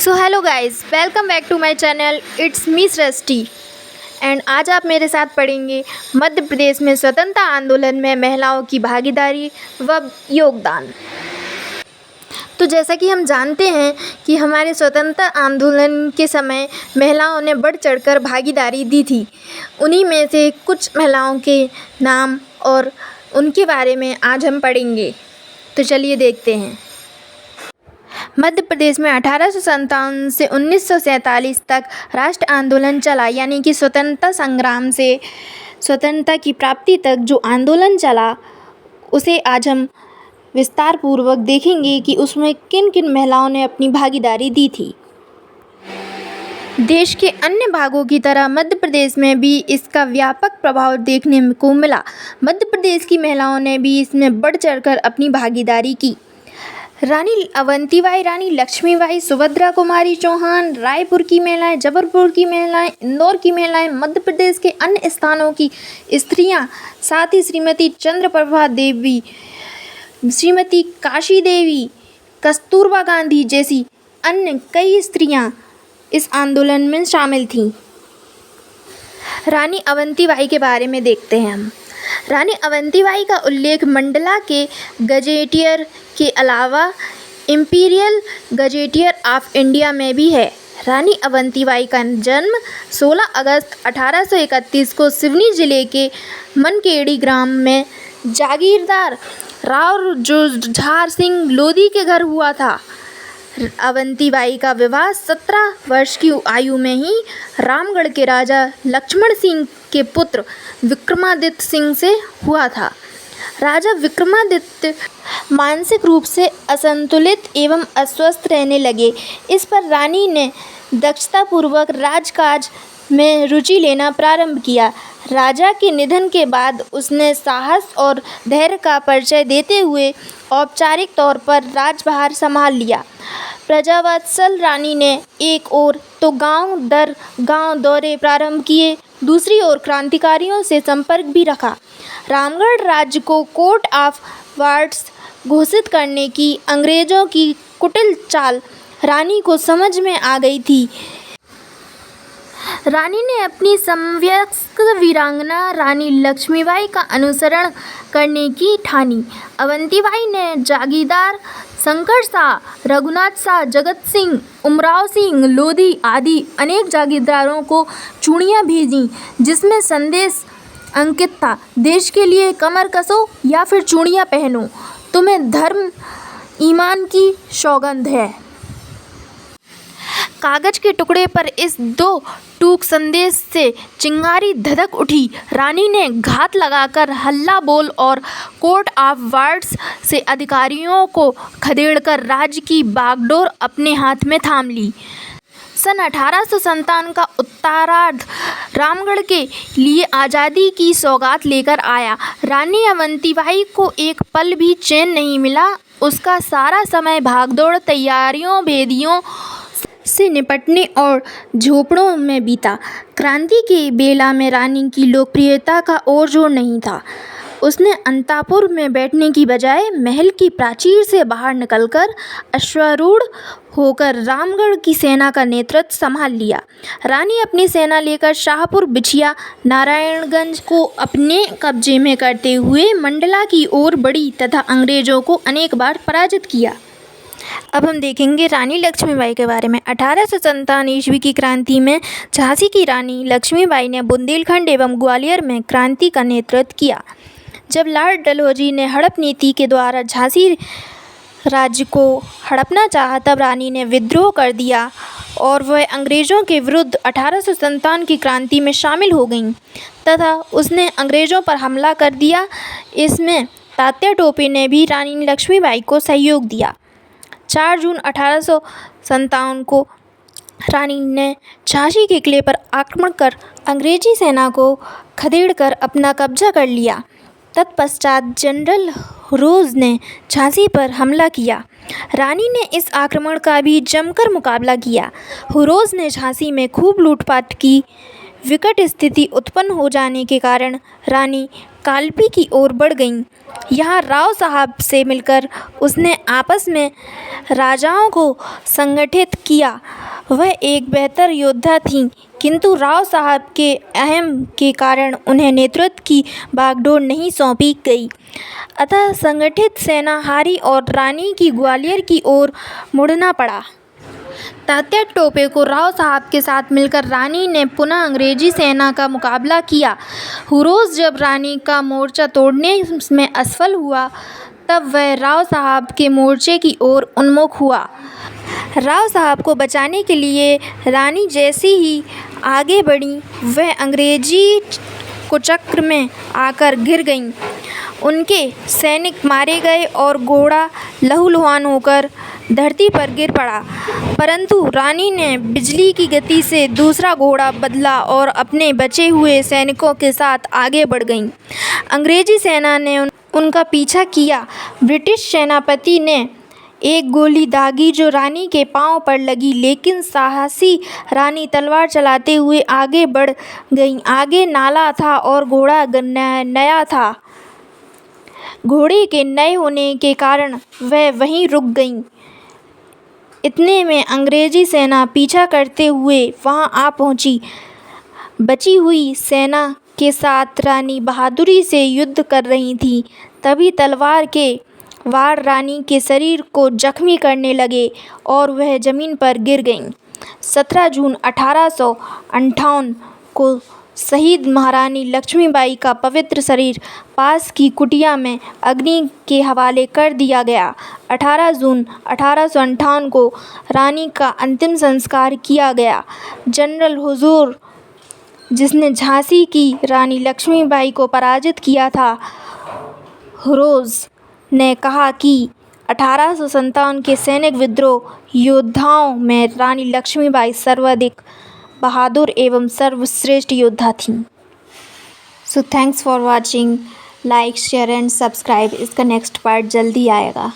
So hello guys, welcome back to my channel. It's me Srishti and आज आप मेरे साथ पढ़ेंगे मध्य प्रदेश में स्वतंत्रता आंदोलन में महिलाओं की भागीदारी व योगदान। तो जैसा कि हम जानते हैं कि हमारे स्वतंत्रता आंदोलन के समय महिलाओं ने बढ़ चढ़कर भागीदारी दी थी। उन्हीं में से कुछ महिलाओं के नाम और उनके बारे में आज हम पढ़ेंगे। तो चलिए देखते हैं। मध्य प्रदेश में 1857 से 1947 तक राष्ट्र आंदोलन चला, यानी कि स्वतंत्रता संग्राम से स्वतंत्रता की प्राप्ति तक जो आंदोलन चला उसे आज हम विस्तार पूर्वक देखेंगे कि उसमें किन किन महिलाओं ने अपनी भागीदारी दी थी। देश के अन्य भागों की तरह मध्य प्रदेश में भी इसका व्यापक प्रभाव देखने को मिला। मध्य प्रदेश की महिलाओं ने भी इसमें बढ़ चढ़कर अपनी भागीदारी की। रानी अवंतीबाई, रानी लक्ष्मीबाई, सुभद्रा कुमारी चौहान, रायपुर की महिलाएं, जबलपुर की महिलाएं, इंदौर की महिलाएं, मध्य प्रदेश के अन्य स्थानों की स्त्रियां, साथ ही श्रीमती चंद्रप्रभा देवी, श्रीमती काशी देवी, कस्तूरबा गांधी जैसी अन्य कई स्त्रियां इस आंदोलन में शामिल थीं। रानी अवंतीबाई के बारे में देखते हैं हम। रानी अवंतीबाई का उल्लेख मंडला के गजेटियर के अलावा इंपीरियल गजेटियर ऑफ इंडिया में भी है। रानी अवंतीबाई का जन्म 16 अगस्त 1831 को सिवनी जिले के मनकेड़ी ग्राम में जागीरदार राव जुझार सिंह लोधी के घर हुआ था। अवंतीबाई का विवाह 17 वर्ष की आयु में ही रामगढ़ के राजा लक्ष्मण सिंह के पुत्र विक्रमादित्य सिंह से हुआ था। राजा विक्रमादित्य मानसिक रूप से असंतुलित एवं अस्वस्थ रहने लगे। इस पर रानी ने दक्षतापूर्वक राजकाज में रुचि लेना प्रारंभ किया। राजा के निधन के बाद उसने साहस और धैर्य का परिचय देते हुए औपचारिक तौर पर राजभार संभाल लिया। प्रजावत्सल रानी ने एक ओर तो गांव दर गांव दौरे प्रारंभ किए, दूसरी ओर क्रांतिकारियों से संपर्क भी रखा। रामगढ़ राज्य को कोर्ट ऑफ वार्ड्स घोषित करने की अंग्रेजों की कुटिल चाल रानी को समझ में आ गई थी। रानी ने अपनी समवयस्क वीरांगना रानी लक्ष्मीबाई का अनुसरण करने की ठानी। अवंतीबाई ने जागीरदार शंकर शाह, रघुनाथ शाह, जगत सिंह, उमराव सिंह लोधी आदि अनेक जागीरदारों को चूड़ियाँ भेजीं, जिसमें संदेश अंकित था, देश के लिए कमर कसो या फिर चूड़ियाँ पहनो, तुम्हें धर्म ईमान की सौगंध है। कागज के टुकड़े पर इस दो टूक संदेश से चिंगारी धधक उठी। रानी ने घात लगाकर हल्ला बोल और कोर्ट ऑफ वार्ड्स से अधिकारियों को खदेड़कर राज्य की बागडोर अपने हाथ में थाम ली। सन 1857 का उत्तरार्ध रामगढ़ के लिए आज़ादी की सौगात लेकर आया। रानी अवंतीबाई को एक पल भी चैन नहीं मिला। उसका सारा समय भागदौड़, तैयारियों, भेदियों से निपटने और झोपड़ों में बीता। क्रांति के बेला में रानी की लोकप्रियता का और जोर नहीं था। उसने अंतापुर में बैठने की बजाय महल की प्राचीर से बाहर निकलकर अश्वारूढ़ होकर रामगढ़ की सेना का नेतृत्व संभाल लिया। रानी अपनी सेना लेकर शाहपुर, बिछिया, नारायणगंज को अपने कब्जे में करते हुए मंडला की ओर बढ़ी तथा अंग्रेजों को अनेक बार पराजित किया। अब हम देखेंगे रानी लक्ष्मीबाई के बारे में। 1857 ईस्वी की क्रांति में झांसी की रानी लक्ष्मीबाई ने बुंदेलखंड एवं ग्वालियर में क्रांति का नेतृत्व किया। जब लॉर्ड डलहौजी ने हड़प नीति के द्वारा झांसी राज्य को हड़पना चाहा, तब रानी ने विद्रोह कर दिया और वह अंग्रेज़ों के विरुद्ध 1857 की क्रांति में शामिल हो गईं तथा उसने अंग्रेज़ों पर हमला कर दिया। इसमें तात्या टोपे ने भी रानी लक्ष्मीबाई को सहयोग दिया। 4 जून 1857 को रानी ने झांसी के किले पर आक्रमण कर अंग्रेजी सेना को खदेड़कर अपना कब्जा कर लिया। तत्पश्चात जनरल हुरोज ने झांसी पर हमला किया। रानी ने इस आक्रमण का भी जमकर मुकाबला किया। हुरोज ने झांसी में खूब लूटपाट की। विकट स्थिति उत्पन्न हो जाने के कारण रानी कालपी की ओर बढ़ गईं। यहाँ राव साहब से मिलकर उसने आपस में राजाओं को संगठित किया। वह एक बेहतर योद्धा थीं, किंतु राव साहब के अहम के कारण उन्हें नेतृत्व की बागडोर नहीं सौंपी गई। अतः संगठित सेना हारी और रानी की ग्वालियर की ओर मुड़ना पड़ा। तात्या टोपे को राव साहब के साथ मिलकर रानी ने पुनः अंग्रेजी सेना का मुकाबला किया। हुरोज जब रानी का मोर्चा तोड़ने में असफल हुआ, तब वह राव साहब के मोर्चे की ओर उन्मुख हुआ। राव साहब को बचाने के लिए रानी जैसी ही आगे बढ़ी, वह अंग्रेजी कुचक्र में आकर गिर गईं। उनके सैनिक मारे गए और घोड़ा लहूलुहान होकर धरती पर गिर पड़ा, परंतु रानी ने बिजली की गति से दूसरा घोड़ा बदला और अपने बचे हुए सैनिकों के साथ आगे बढ़ गईं। अंग्रेजी सेना ने उनका पीछा किया। ब्रिटिश सेनापति ने एक गोली दागी जो रानी के पांव पर लगी, लेकिन साहसी रानी तलवार चलाते हुए आगे बढ़ गईं। आगे नाला था और घोड़ा नया था। घोड़े के नए होने के कारण वह वहीं रुक गईं। इतने में अंग्रेजी सेना पीछा करते हुए वहां आ पहुंची। बची हुई सेना के साथ रानी बहादुरी से युद्ध कर रही थी। तभी तलवार के वार रानी के शरीर को जख्मी करने लगे और वह जमीन पर गिर गईं। 17 जून 1858 को शहीद महारानी लक्ष्मीबाई का पवित्र शरीर पास की कुटिया में अग्नि के हवाले कर दिया गया। 18 जून 1858 को रानी का अंतिम संस्कार किया गया। जनरल हुजूर, जिसने झांसी की रानी लक्ष्मीबाई को पराजित किया था, हुरोज ने कहा कि 1857 के सैनिक विद्रोह योद्धाओं में रानी लक्ष्मीबाई सर्वाधिक बहादुर एवं सर्वश्रेष्ठ योद्धा थीं। So thanks for watching. Like, share and subscribe. इसका नेक्स्ट पार्ट जल्दी आएगा।